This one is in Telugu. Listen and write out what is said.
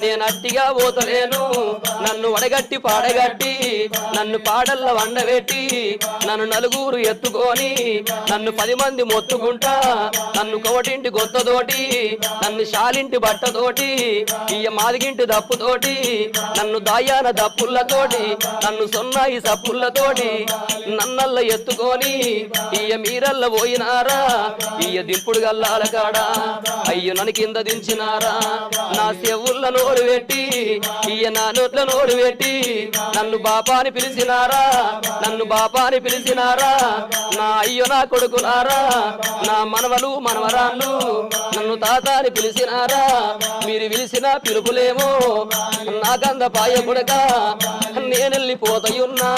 నేను అట్టిగా పోతలేను నన్ను వడగట్టి పాడగట్టి నన్ను పాడల్ల వండబెట్టి నన్ను నలుగురు ఎత్తుకొని నన్ను 10 మంది మొత్తుకుంటా నన్ను కోటింటి గొత్తతోటి నన్ను శాలింటి బట్టతోటి ఇయ్య మాదిగింటి దప్పుతోటి నన్ను దాయాన దప్పులతోటి నన్ను సొన్నాయి సప్పులతోటి నన్నల్ల ఎత్తుకొని ఇయ్య మీరల్ల పోయినారా ఇయ్య దింపుడు గల్లాల కాడా అయ్యో నన్ను కింద దించినారా నా చెవుల్ల నోరు పెట్టి ఇయ్య నా నోట్ల నోరు పెట్టి నన్ను బాపాని పిలిచినారా నన్ను బాపాని పిలిచినారా నా అయ్యో నా కొడుకునారా నా మనవలు మనవరాళ్ళు నన్ను తాతాని పిలిచినారా మీరు పిలిచిన పిలుపులేమో నాకంద పాయ కొడక నేనెళ్ళిపోతయున్నా